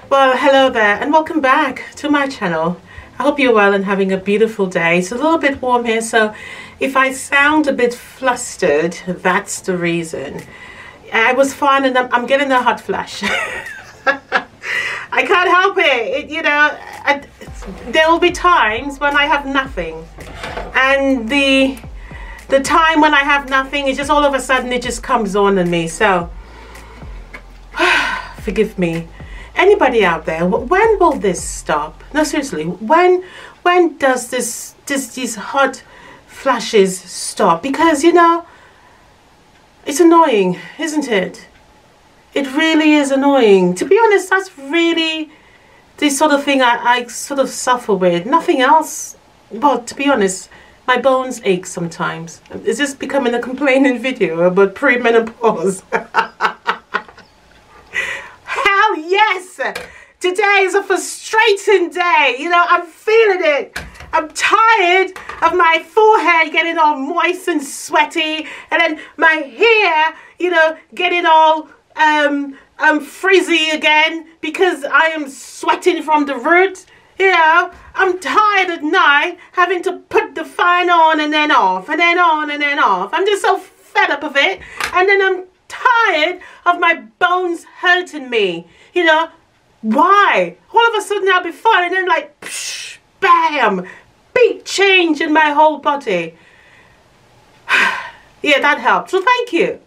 Well, hello there and welcome back to my channel. I hope you're well and having a beautiful day. It's a little bit warm here, so if I sound a bit flustered, that's the reason. I was fine and I'm getting a hot flash. I can't help it. There will be times when I have nothing, and the time when I have nothing, it just all of a sudden it just comes on me. So forgive me. Anybody out there, when will this stop? No, seriously, when does these hot flashes stop? Because it's annoying, isn't it? It really is annoying. To be honest, that's really the sort of thing I sort of suffer with. Nothing else. Well, to be honest, my bones ache sometimes. Is this becoming a complaining video about premenopause? Hell yes! Today is a frustrating day. I'm feeling it. I'm tired of my forehead getting all moist and sweaty, and then my hair, getting all frizzy again because I am sweating from the root. I'm tired at night having to put the fan on and then off and then on and then off. I'm just so fed up of it. And then I'm tired of my bones hurting me. Why? All of a sudden I'll be fine, and then like psh, bam, big change in my whole body. Yeah, that helped. So thank you.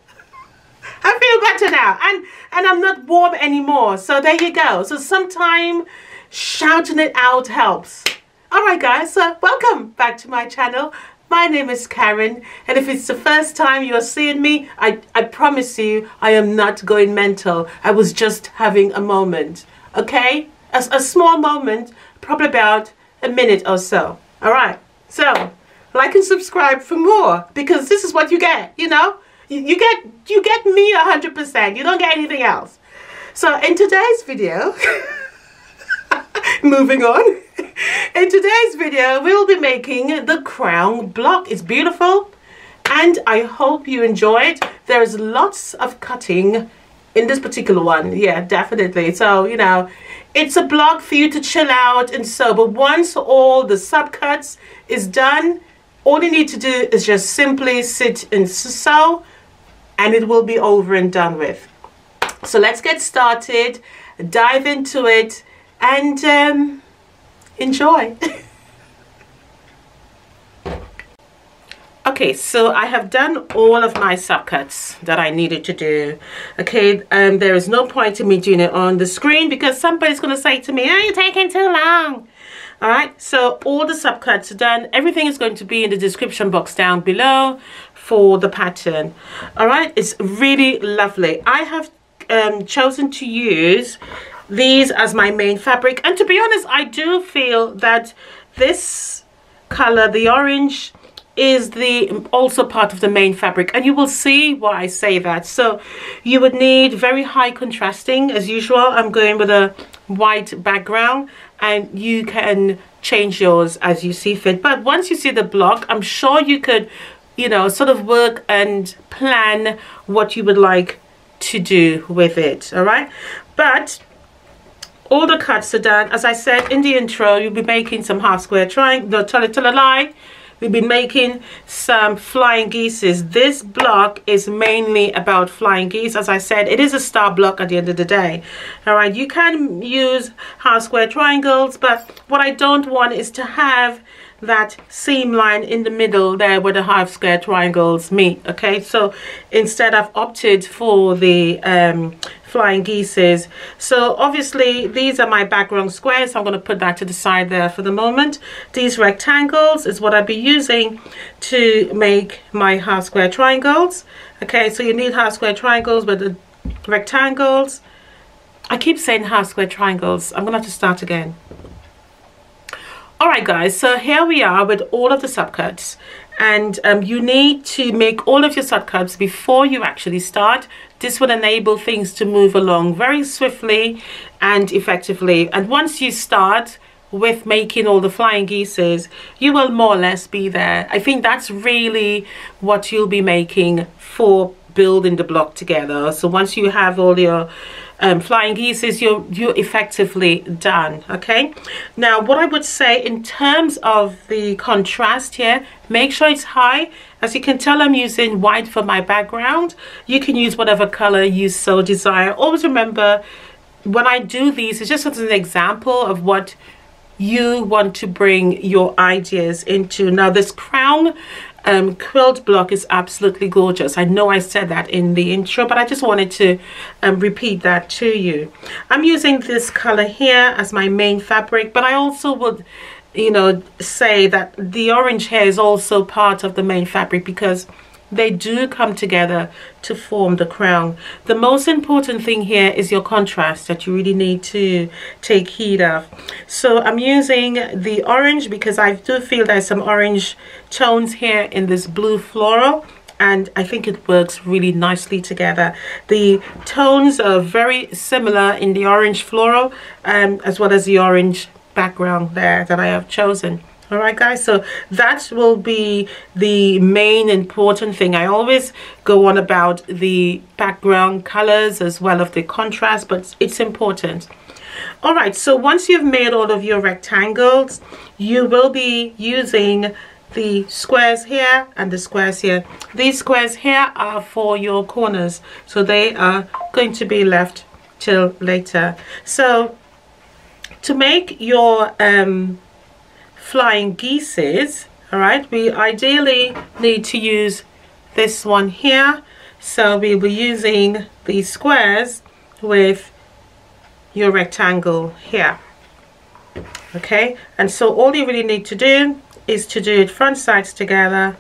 I feel better now, and I'm not warm anymore. So there you go. So sometimes shouting it out helps. All right, guys. So welcome back to my channel. My name is Karen, and if it's the first time you're seeing me, I promise you I am not going mental. I was just having a moment, okay? A small moment, probably about a minute or so. All right. So like and subscribe for more, because this is what you get. You get me 100%. You don't get anything else. So in today's video, moving on. In today's video, we'll be making the crown block. It's beautiful, and I hope you enjoy it. There's lots of cutting in this particular one. Yeah, definitely. So, it's a block for you to chill out and sew. But once all the subcuts is done, all you need to do is just simply sit and sew, and it will be over and done with. So let's get started, dive into it, and enjoy. Okay, so I have done all of my subcuts that I needed to do. Okay, there is no point in me doing it on the screen because somebody's going to say to me, "Oh, you're taking too long." All right, so all the subcuts are done. Everything is going to be in the description box down below for the pattern. All right, it's really lovely. I have chosen to use these as my main fabric, and to be honest, I do feel that this color, the orange, is also part of the main fabric, and you will see why I say that. So you would need very high contrasting as usual. I'm going with a white background, and you can change yours as you see fit. But once you see the block, I'm sure you could sort of work and plan what you would like to do with it. All right, but all the cuts are done. As I said in the intro, you'll be making some half square triangle. No, tell a lie. We'll be making some flying geeses. This block is mainly about flying geese. As I said, it is a star block at the end of the day. All right, you can use half square triangles, but what I don't want is to have that seam line in the middle there where the half square triangles meet. Okay, so instead I've opted for the flying geeses. So obviously these are my background squares, so I'm going to put that to the side there for the moment. These rectangles is what I'll be using to make my half square triangles. Okay, so you need half square triangles with the rectangles. I keep saying half square triangles. I'm gonna have to start again. Alright guys, so here we are with all of the subcuts, and you need to make all of your subcuts before you actually start. This will enable things to move along very swiftly and effectively, and once you start, with making all the flying geeses, you will more or less be there. I think that's really what you'll be making for building the block together. So once you have all your flying geeses, you're effectively done. Okay, now what I would say in terms of the contrast here, make sure it's high. As you can tell, I'm using white for my background. You can use whatever color you so desire. Always remember, when I do these, it's just as an example of what you want to bring your ideas into. Now this crown quilt block is absolutely gorgeous. I know I said that in the intro, but I just wanted to repeat that to you. I'm using this color here as my main fabric, but I also would, you know, say that the orange here is also part of the main fabric because they do come together to form the crown. The most important thing here is your contrast that you really need to take heed of. So I'm using the orange because I do feel there's some orange tones here in this blue floral, and I think it works really nicely together. The tones are very similar in the orange floral as well as the orange background there that I have chosen. All right, guys, so that will be the main important thing. I always go on about the background colors as well as the contrast, but it's important. All right, so once you've made all of your rectangles, you will be using the squares here and the squares here. These squares here are for your corners, so they are going to be left till later. So to make your flying geeses, all right, we ideally need to use this one here. So we'll be using these squares with your rectangle here. Okay, and so all you really need to do is to do it front sides together,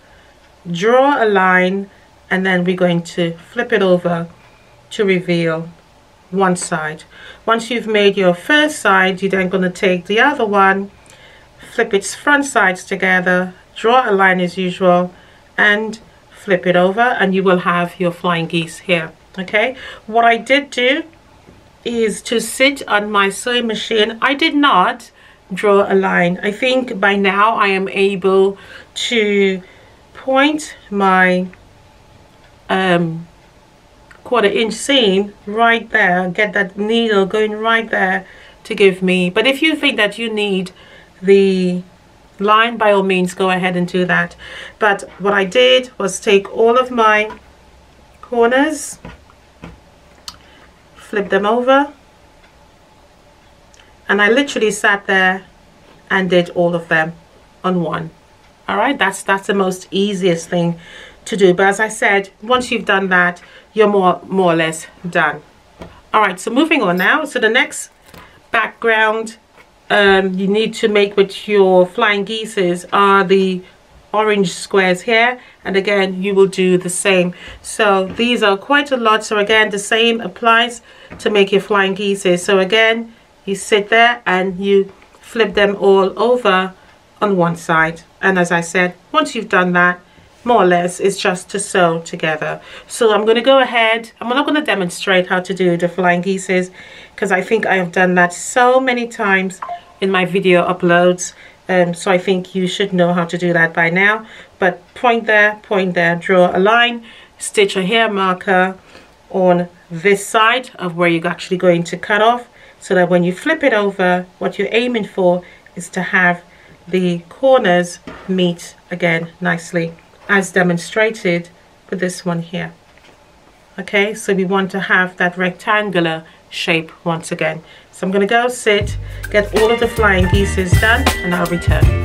draw a line, and then we're going to flip it over to reveal one side. Once you've made your first side, you're then going to take the other one, flip its front sides together, draw a line as usual, and flip it over, and you will have your flying geese here. Okay, what I did do is to sit on my sewing machine. I did not draw a line. I think by now I am able to point my 1/4" seam right there, get that needle going right there to give me. But if you think that you need the line, by all means go ahead and do that. But what I did was take all of my corners, flip them over, and I literally sat there and did all of them on one. All right, that's the most easiest thing to do. But as I said, once you've done that, you're more or less done. All right, so moving on now. So the next background you need to make with your flying geeses are the orange squares here, and again you will do the same. So these are quite a lot, so again the same applies to make your flying geeses. So again, you sit there and you flip them all over on one side, and as I said, once you've done that, more or less it's just to sew together. So I'm going to go ahead, I'm not going to demonstrate how to do the flying geeses because I think I have done that so many times in my video uploads, so I think you should know how to do that by now. But point there, draw a line, stitch a hair marker on this side of where you're actually going to cut off, so that when you flip it over, what you're aiming for is to have the corners meet again nicely, as demonstrated with this one here. Okay, so we want to have that rectangular shape once again. So I'm going to go sit, get all of the flying geeses done, and I'll return.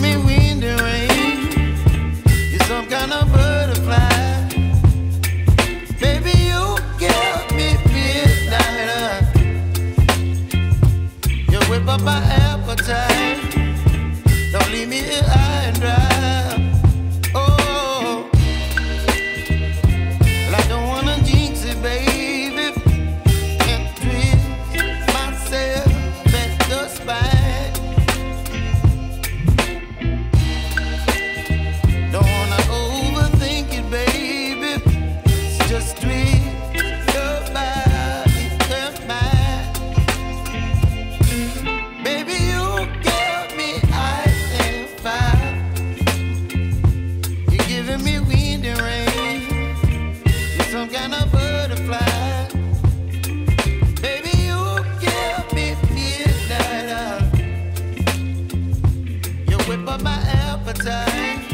Me wind and rain, you're some kind of bird. some kind of butterfly. Baby, you give me midnight. You whip up my appetite.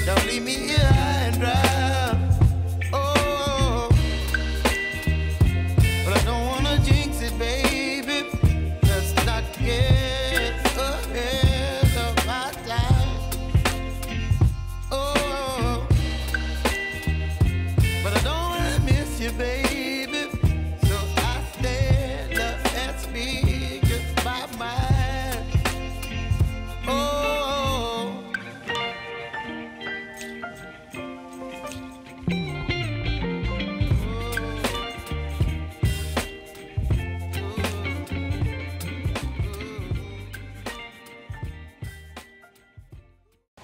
Don't leave me here high and dry. Oh, but I don't wanna jinx it, baby. Let's not get ahead of my time. Oh, but I don't wanna miss you, baby. So I stand up and speak my mind. Oh.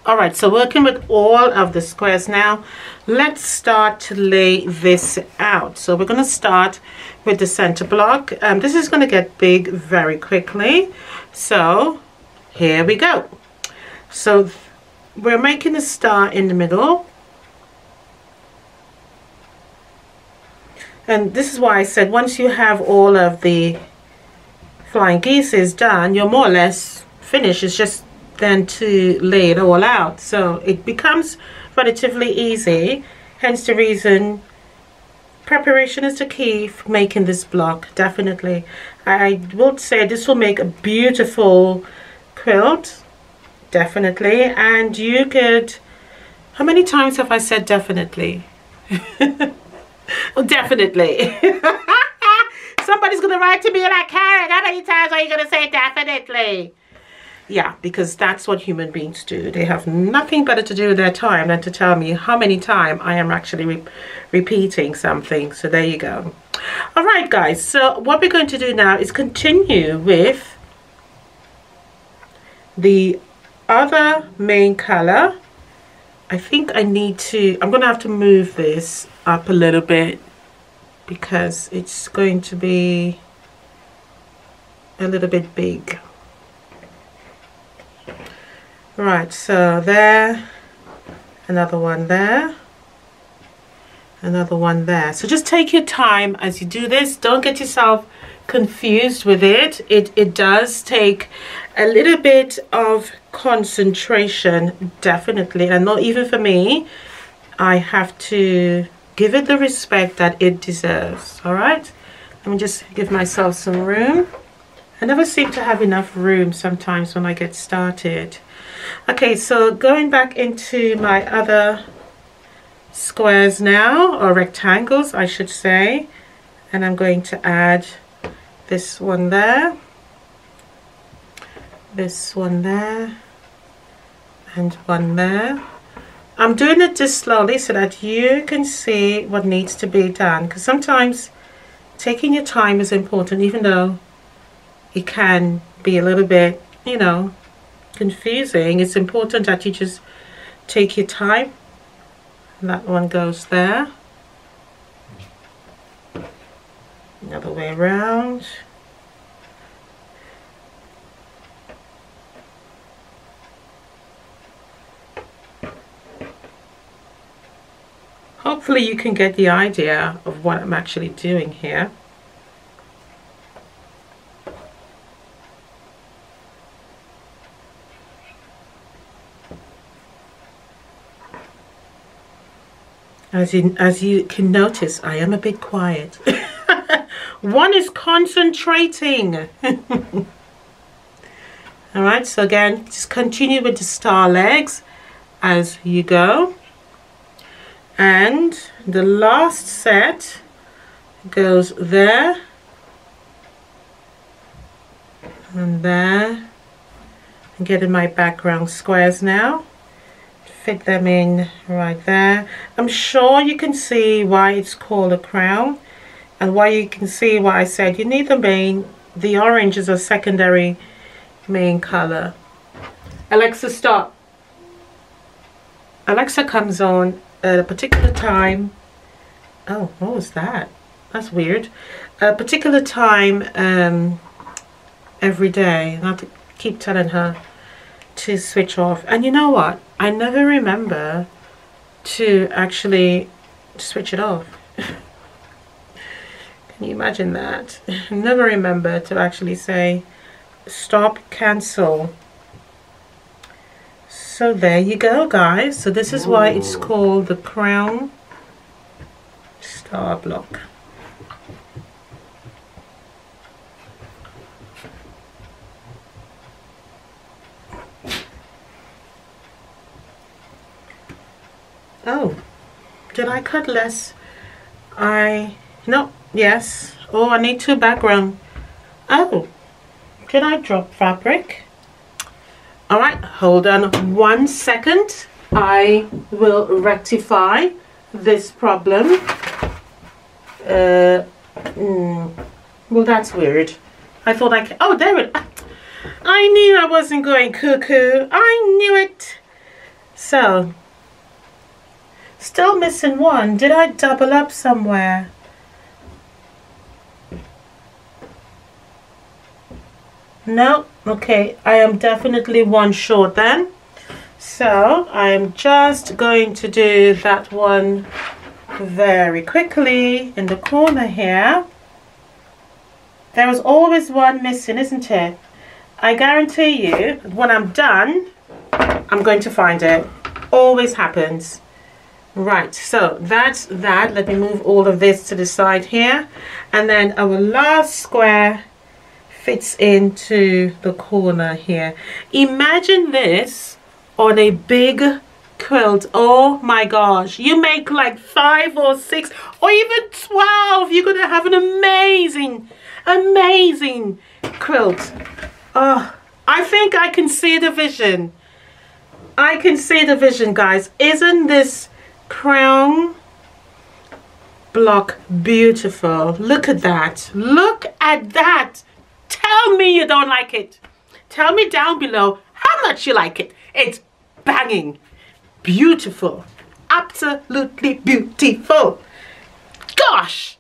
Alright, so working with all of the squares now, let's start to lay this out. So we're going to start with the center block. This is going to get big very quickly. So here we go. So we're making a star in the middle. And this is why I said once you have all of the flying geese done, you're more or less finished. It's just then to lay it all out, so it becomes relatively easy. Hence the reason preparation is the key for making this block. Definitely, I would say this will make a beautiful quilt, definitely. And you could, how many times have I said definitely? Oh, definitely. Somebody's gonna write to me like, Karen, how many times are you gonna say definitely? Yeah, because that's what human beings do. They have nothing better to do with their time than to tell me how many times I am actually repeating something. So there you go. All right, guys. So what we're going to do now is continue with the other main color. I think I need to, I'm going to have to move this up a little bit because it's going to be a little bit big. Right, so there, another one there, another one there. So just take your time as you do this. Don't get yourself confused with it. It does take a little bit of concentration, definitely. And not even for me, I have to give it the respect that it deserves. All right, let me just give myself some room. I never seem to have enough room sometimes when I get started. Okay, so going back into my other squares now, or rectangles I should say, and I'm going to add this one there, this one there, and one there. I'm doing it just slowly so that you can see what needs to be done, because sometimes taking your time is important, even though it can be a little bit, you know, confusing. It's important that you just take your time. And that one goes there. Another way around. Hopefully you can get the idea of what I'm actually doing here. As you can notice, I am a bit quiet. One is concentrating. All right, so again, just continue with the star legs as you go. And the last set goes there and there. I'm getting my background squares now. Fit them in right there. I'm sure you can see why it's called a crown, and why you can see why I said you need the orange is a secondary main color. Alexa, stop. Alexa comes on at a particular time. Oh, what was that? That's weird. A particular time every day. I have to keep telling her to switch off. And you know what? I never remember to actually switch it off. Can you imagine that? Never remember to actually say stop, cancel. So there you go, guys. So this is why it's called the crown star block. Oh, did I cut less? No, yes. Oh, I need two background. Oh, did I drop fabric? All right, hold on 1 second. I will rectify this problem. Well, that's weird. I thought I could, oh, there it, I knew I wasn't going cuckoo. I knew it. So, still missing one. Did I double up somewhere? No. Okay, I am definitely one short then. So I'm just going to do that one very quickly in the corner here. There was always one missing, isn't it? I guarantee you, when I'm done, I'm going to find it. Always happens. Right, so that's that. Let me move all of this to the side here. And then our last square fits into the corner here. Imagine this on a big quilt. Oh my gosh, you make like 5 or 6 or even 12. You're gonna have an amazing quilt. Oh, I think I can see the vision. I can see the vision, guys. Isn't this crown block beautiful? Look at that. Look at that. Tell me you don't like it. Tell me down below how much you like it. It's banging. Beautiful. Absolutely beautiful. Gosh.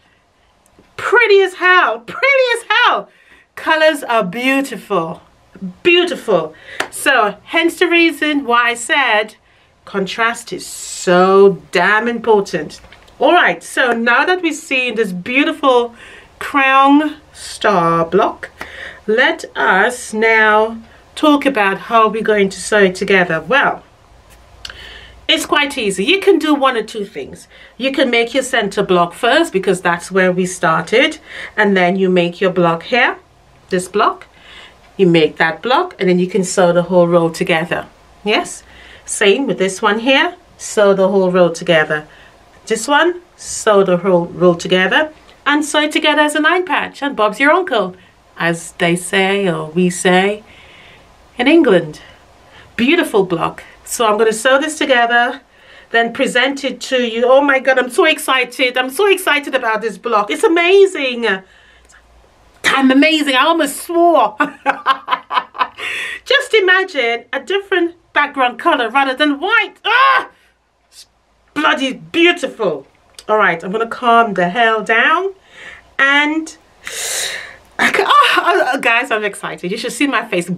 Pretty as hell. Pretty as hell. Colors are beautiful. Beautiful. So hence the reason why I said contrast is so damn important. All right. So now that we've seen this beautiful crown star block, let us now talk about how we're going to sew it together. Well, it's quite easy. You can do one or two things. You can make your center block first because that's where we started, and then you make your block here, this block, you make that block, and then you can sew the whole row together. Yes, same with this one here, sew the whole row together. This one, sew the whole row together and sew it together as a 9 patch, and Bob's your uncle, as they say, or we say in England. Beautiful block. So I'm going to sew this together, then present it to you. Oh my God, I'm so excited. I'm so excited about this block. It's amazing. I'm amazing. I almost swore. Just imagine a different background color rather than white. Ah! It's bloody beautiful. All right, I'm going to calm the hell down. And guys, I'm excited. You should see my face.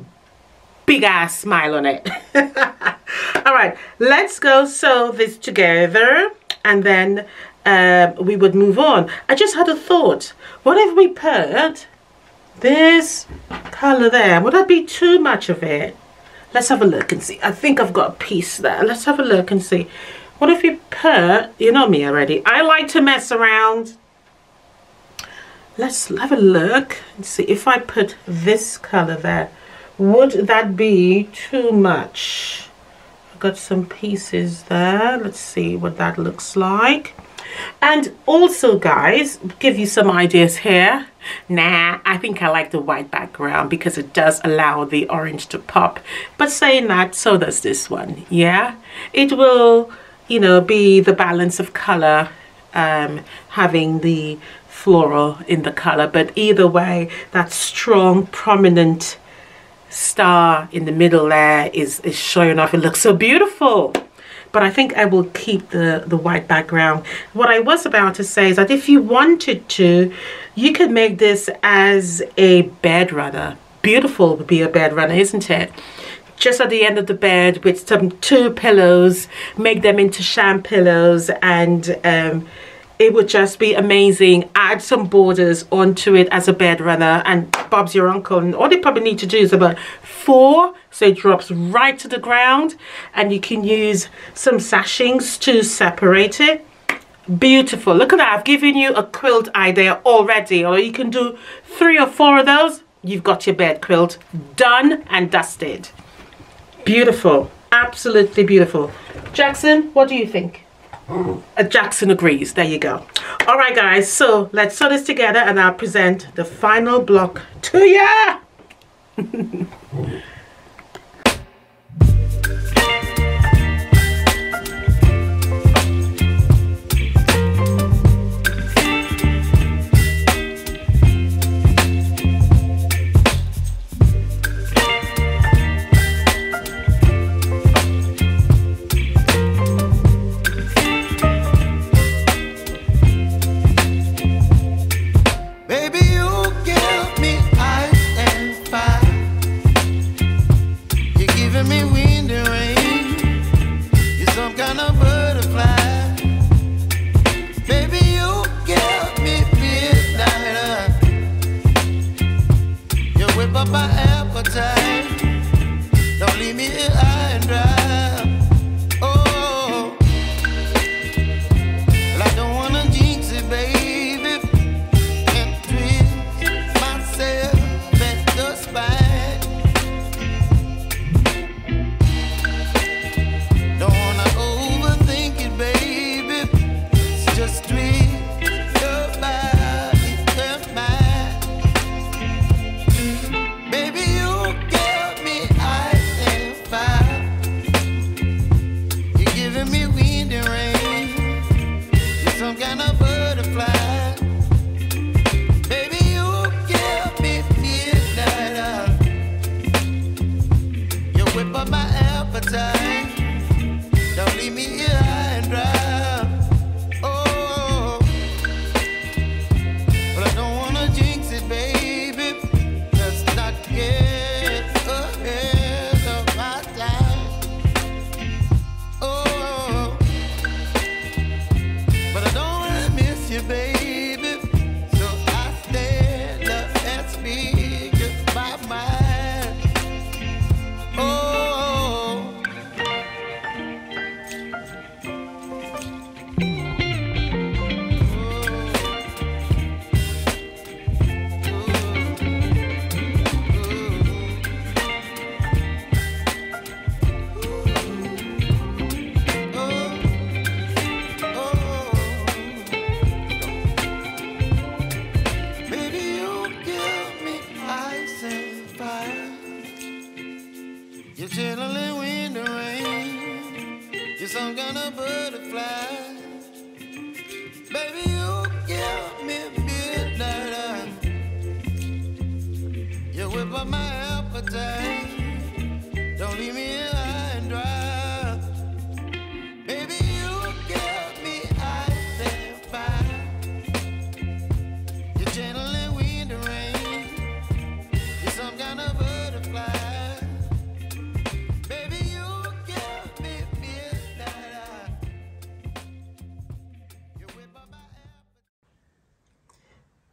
Big ass smile on it. All right, let's go sew this together, and then we would move on. I just had a thought. What if we put this color there? Would that be too much of it? Let's have a look and see. I think I've got a piece there. Let's have a look and see. What if we put, you know me already, I like to mess around. Let's have a look and see if I put this color there. Would that be too much? I've got some pieces there. Let's see what that looks like. And also, guys, give you some ideas here. Nah, I think I like the white background because it does allow the orange to pop. But saying that, so does this one. Yeah, it will, you know, be the balance of color, having the floral in the color. But either way, that strong, prominent star in the middle there is showing off. It looks so beautiful. But I think I will keep the white background. What I was about to say is that if you wanted to, you could make this as a bed runner. Beautiful would be a bed runner, isn't it? Just at the end of the bed with some 2 pillows, make them into sham pillows, and it would just be amazing. Add some borders onto it as a bed runner, and Bob's your uncle. And all they probably need to do is about 4, so it drops right to the ground, and you can use some sashings to separate it. Beautiful. Look at that. I've given you a quilt idea already. Or you can do 3 or 4 of those. You've got your bed quilt done and dusted. Beautiful. Absolutely beautiful. Jackson, what do you think? Jackson agrees. There you go. All right, guys. So let's sew this together and I'll present the final block to you.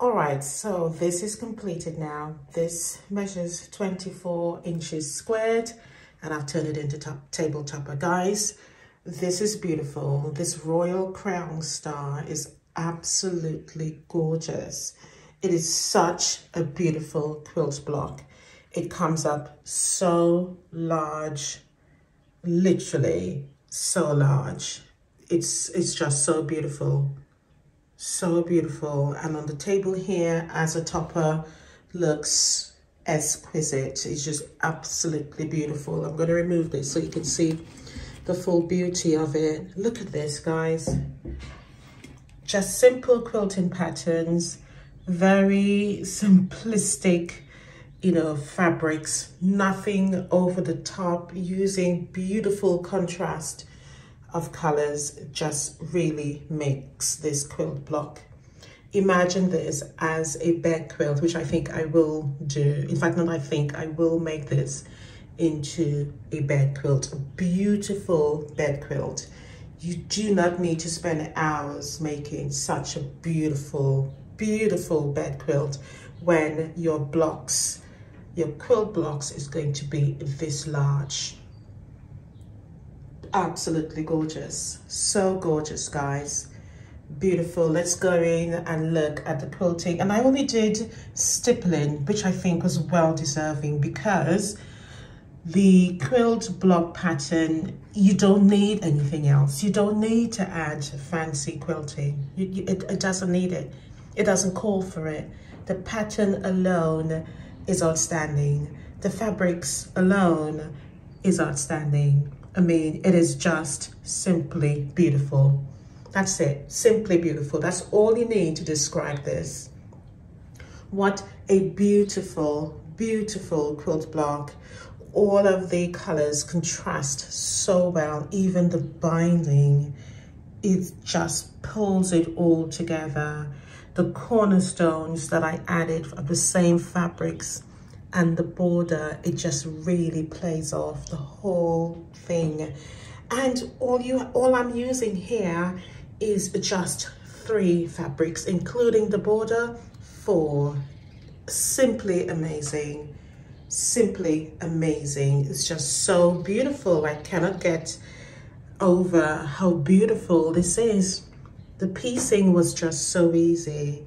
Alright, so this is completed now. This measures 24 inches squared and I've turned it into table topper. Guys, this is beautiful. This royal crown star is absolutely gorgeous. It is such a beautiful quilt block. It comes up so large, literally so large. It's just so beautiful. So beautiful. And on the table here as a topper looks exquisite. It's just absolutely beautiful. I'm going to remove this so you can see the full beauty of it. Look at this, guys. Just simple quilting patterns, very simplistic, you know, fabrics, nothing over the top, using beautiful contrast of colors just really makes this quilt block. Imagine this as a bed quilt, which I think I will do. In fact, not I think, I will make this into a bed quilt, a beautiful bed quilt. You do not need to spend hours making such a beautiful, beautiful bed quilt when your blocks, your quilt blocks is going to be this large. Absolutely gorgeous. So gorgeous, guys. Beautiful. Let's go in and look at the quilting. And I only did stippling, which I think was well deserving, because the quilt block pattern, you don't need anything else. You don't need to add fancy quilting. It doesn't need it. It doesn't call for it. The pattern alone is outstanding. The fabrics alone is outstanding. I mean, it is just simply beautiful. That's it, simply beautiful. That's all you need to describe this. What a beautiful, beautiful quilt block. All of the colors contrast so well. Even the binding, it just pulls it all together. The cornerstones that I added of the same fabrics and the border, it just really plays off the whole thing. And all I'm using here is just 3 fabrics, including the border, 4. Simply amazing. Simply amazing. It's just so beautiful. I cannot get over how beautiful this is. The piecing was just so easy.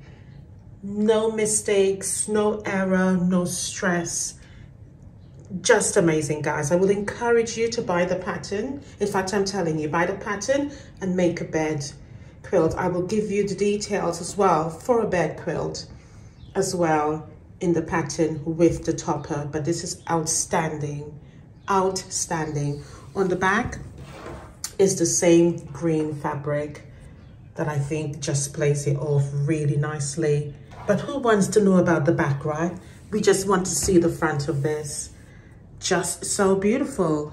No mistakes, no error, no stress. Just amazing, guys. I would encourage you to buy the pattern. In fact, I'm telling you, buy the pattern and make a bed quilt. I will give you the details as well for a bed quilt as well in the pattern with the topper. But this is outstanding, outstanding. On the back is the same green fabric that I think just plays it off really nicely. But who wants to know about the back, right? We just want to see the front of this. Just so beautiful,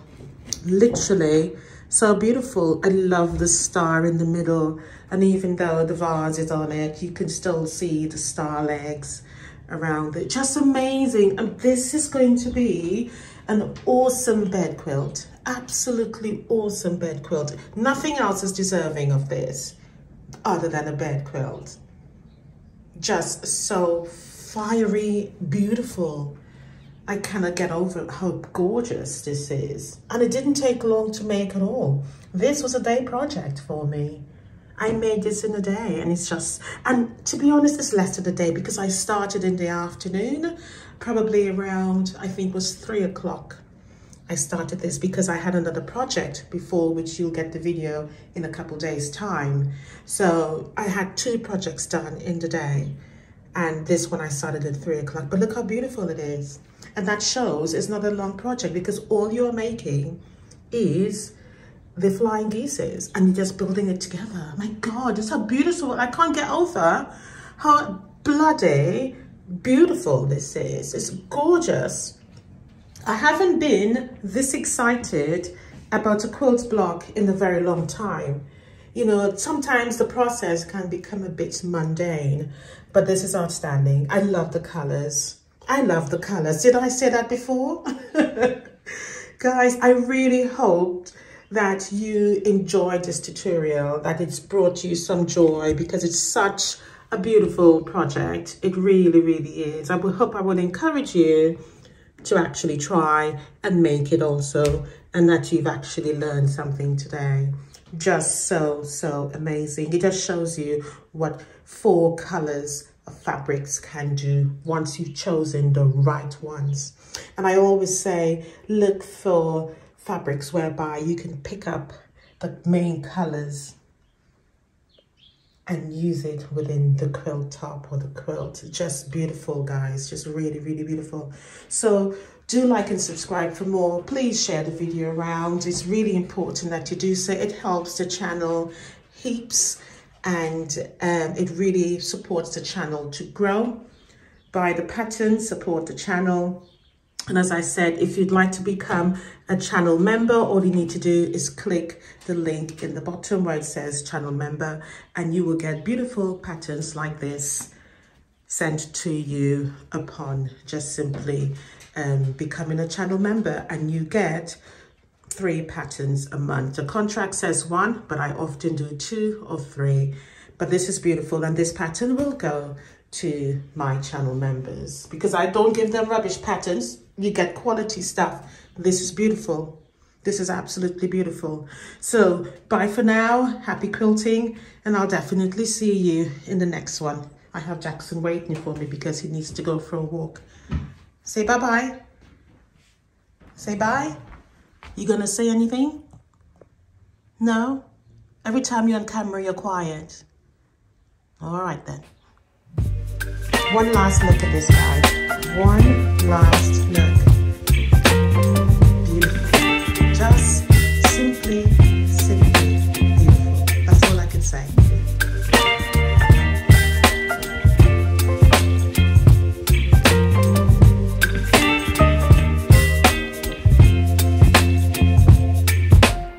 literally so beautiful. I love the star in the middle, and even though the vase is on it, you can still see the star legs around it. Just amazing. And this is going to be an awesome bed quilt, absolutely awesome bed quilt. Nothing else is deserving of this other than a bed quilt. Just so fiery, beautiful. I cannot get over how gorgeous this is. And it didn't take long to make at all. This was a day project for me. I made this in a day, and it's just, and to be honest, it's less than a day because I started in the afternoon, probably around, I think it was 3 o'clock. I started this because I had another project before, which you'll get the video in a couple days time. So I had 2 projects done in the day, and this one I started at 3 o'clock. But look how beautiful it is. And that shows it's not a long project because all you're making is the flying geeses and you're just building it together. My God, it's how beautiful. I can't get over how bloody beautiful this is. It's gorgeous. I haven't been this excited about a quilt block in a very long time. You know, sometimes the process can become a bit mundane, but this is outstanding. I love the colors. I love the colors. Did I say that before? Guys, I really hoped that you enjoyed this tutorial, that it's brought you some joy, because it's such a beautiful project. It really, really is. I hope I will encourage you to actually try and make it also, and that you've actually learned something today. Just so amazing. It just shows you what 4 colors of fabrics can do once you've chosen the right ones. And I always say, look for fabrics whereby you can pick up the main colors and use it within the quilt top or the quilt. Just beautiful, guys. Just really, really beautiful. So do like and subscribe for more. Please share the video around. It's really important that you do so. It helps the channel heaps, and it really supports the channel to grow. Buy the pattern, support the channel. And as I said, if you'd like to become a channel member, all you need to do is click the link in the bottom where it says channel member, and you will get beautiful patterns like this sent to you upon just simply becoming a channel member. And you get 3 patterns a month. The contract says 1, but I often do 2 or 3. But this is beautiful, and this pattern will go to my channel members because I don't give them rubbish patterns. You get quality stuff. This is beautiful. This is absolutely beautiful. So bye for now. Happy quilting, and I'll definitely see you in the next one. I have Jackson waiting for me because he needs to go for a walk. Say bye-bye. Say bye. You gonna say anything? No? Every time you're on camera, you're quiet. All right then. One last look at this, guys. One last look. Beautiful. Just simply beautiful. That's all I can say.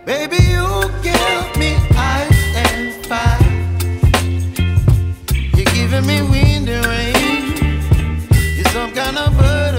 Baby, you give me ice and fire. You're giving me wind and rain. You're some kind of bird.